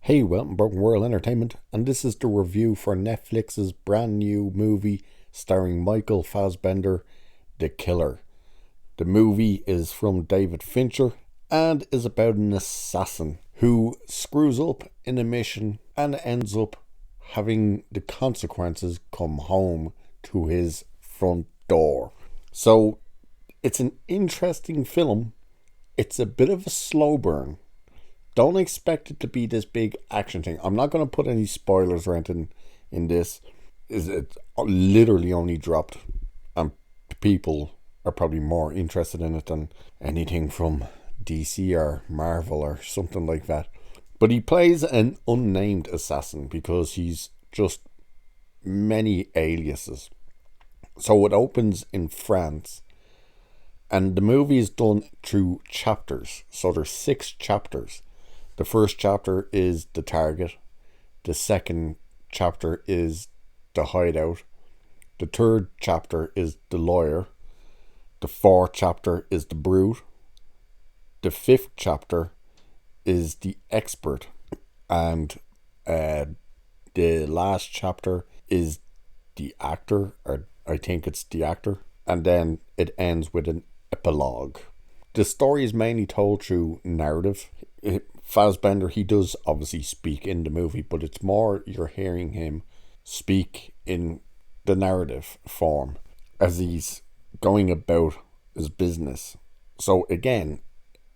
Hey, welcome Broken World Entertainment, and this is the review for Netflix's brand new movie starring Michael Fassbender, The Killer. The movie is from David Fincher and is about an assassin who screws up in a mission and ends up having the consequences come home to his front door. So it's an interesting film. It's a bit of a slow burn. Don't expect it to be this big action thing. I'm not going to put any spoilers or anything in this. Is it literally only dropped, and people are probably more interested in it than anything from DC or Marvel or something like that. But he plays an unnamed assassin because he's just many aliases. So it opens in France, and the movie is done through chapters. So there's 6 chapters. The first chapter is the target. The second chapter is the hideout. The third chapter is the lawyer. The fourth chapter is the brute. The fifth chapter is the expert. And the last chapter is the actor, or I think it's the actor. And then it ends with an epilogue. The story is mainly told through narrative. Fassbender, he does obviously speak in the movie, but it's more you're hearing him speak in the narrative form as he's going about his business. So again,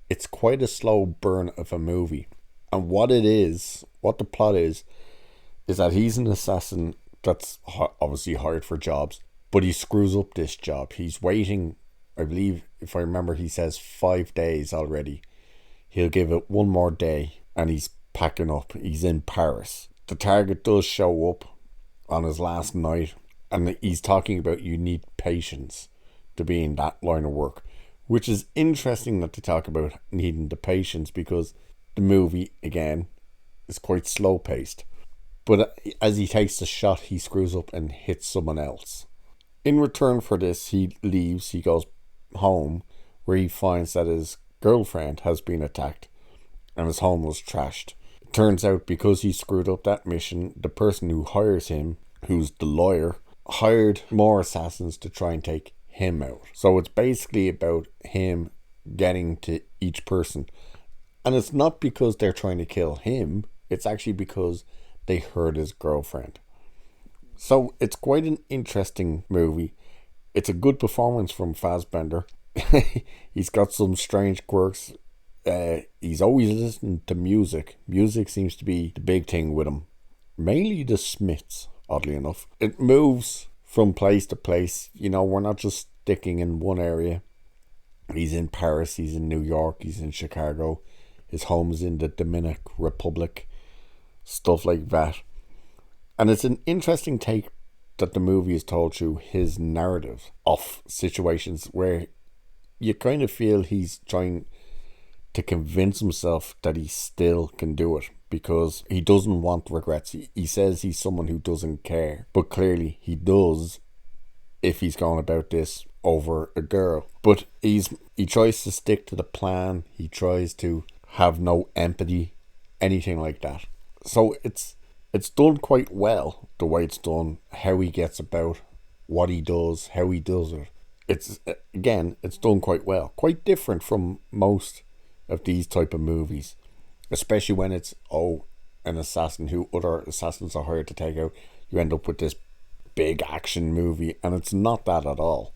it's quite a slow burn of a movie. And what the plot is that he's an assassin that's obviously hired for jobs, but he screws up this job. He's waiting, I believe, if I remember, he says 5 days already. He'll give it one more day and he's packing up. He's in Paris. The target does show up on his last night, and he's talking about you need patience to be in that line of work, which is interesting that they talk about needing the patience because the movie, again, is quite slow paced. But as he takes the shot, he screws up and hits someone else. In return for this, he leaves. He goes home where he finds that his girlfriend has been attacked and his home was trashed. It turns out because he screwed up that mission, the person who hires him, who's the lawyer, hired more assassins to try and take him out. So it's basically about him getting to each person. And it's not because they're trying to kill him, it's actually because they hurt his girlfriend. So it's quite an interesting movie. It's a good performance from Fassbender. He's got some strange quirks. He's always listening to music. Music seems to be the big thing with him. Mainly the Smiths, oddly enough. It moves from place to place. You know, we're not just sticking in one area. He's in Paris, he's in New York, he's in Chicago. His home is in the Dominican Republic. Stuff like that. And it's an interesting take that the movie is told through his narrative of situations where you kind of feel he's trying to convince himself that he still can do it because he doesn't want regrets. He says he's someone who doesn't care, but clearly he does if he's going about this over a girl. But he tries to stick to the plan. He tries to have no empathy, anything like that. So it's done quite well, the way it's done, how he gets about what he does, how he does it. It's done quite well. Quite different from most of these type of movies. Especially when it's, an assassin who other assassins are hired to take out. You end up with this big action movie, and it's not that at all.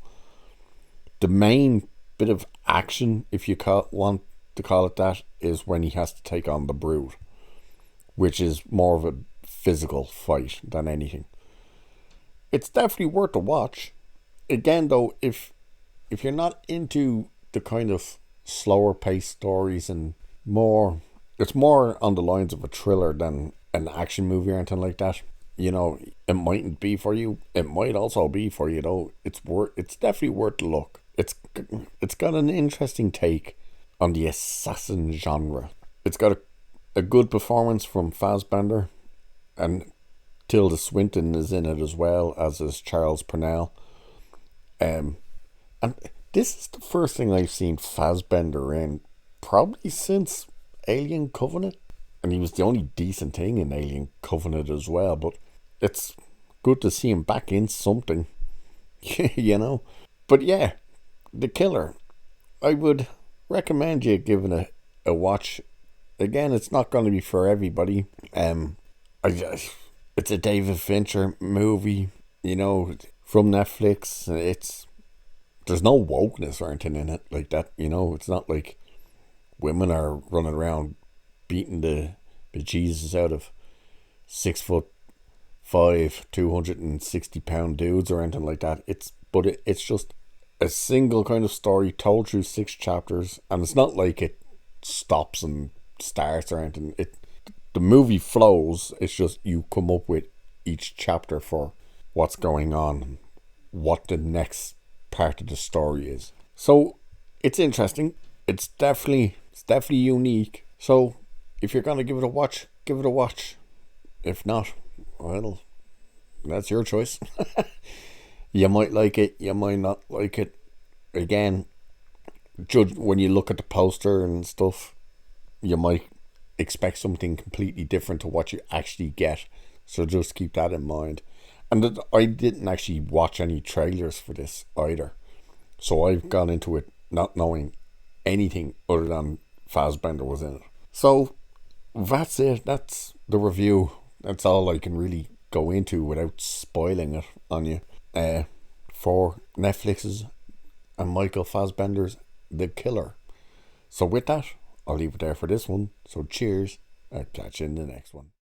The main bit of action, if you want to call it that, is when he has to take on the brute, which is more of a physical fight than anything. It's definitely worth a watch. Again, though, if you're not into the kind of slower paced stories and it's more on the lines of a thriller than an action movie or anything like that, you know, it mightn't be for you. It might also be for you, though. It's definitely worth a look. It's got an interesting take on the assassin genre. It's got a good performance from Fassbender, and Tilda Swinton is in it as well, as is Charles Purnell. And this is the first thing I've seen Fassbender in probably since Alien Covenant. and he was the only decent thing in Alien Covenant as well. But it's good to see him back in something, you know. But yeah, The Killer. I would recommend you giving a watch. Again, it's not going to be for everybody. It's a David Fincher movie, you know, from Netflix. There's no wokeness or anything in it like that, you know. It's not like women are running around beating the bejesus out of 6'5", 260-pound dudes or anything like that. It's just a single kind of story told through 6 chapters, and it's not like it stops and starts or anything. The movie flows. It's just you come up with each chapter for what's going on, what the next part of the story is. So it's interesting. It's definitely unique. So if you're gonna give it a watch, give it a watch. If not, well, that's your choice. You might like it, you might not like it. Again, judge when you look at the poster and stuff, you might expect something completely different to what you actually get. So just keep that in mind. And I didn't actually watch any trailers for this either. So I've gone into it not knowing anything other than Fassbender was in it. So that's it. That's the review. That's all I can really go into without spoiling it on you. For Netflix's and Michael Fassbender's The Killer. So with that, I'll leave it there for this one. So cheers. I'll catch you in the next one.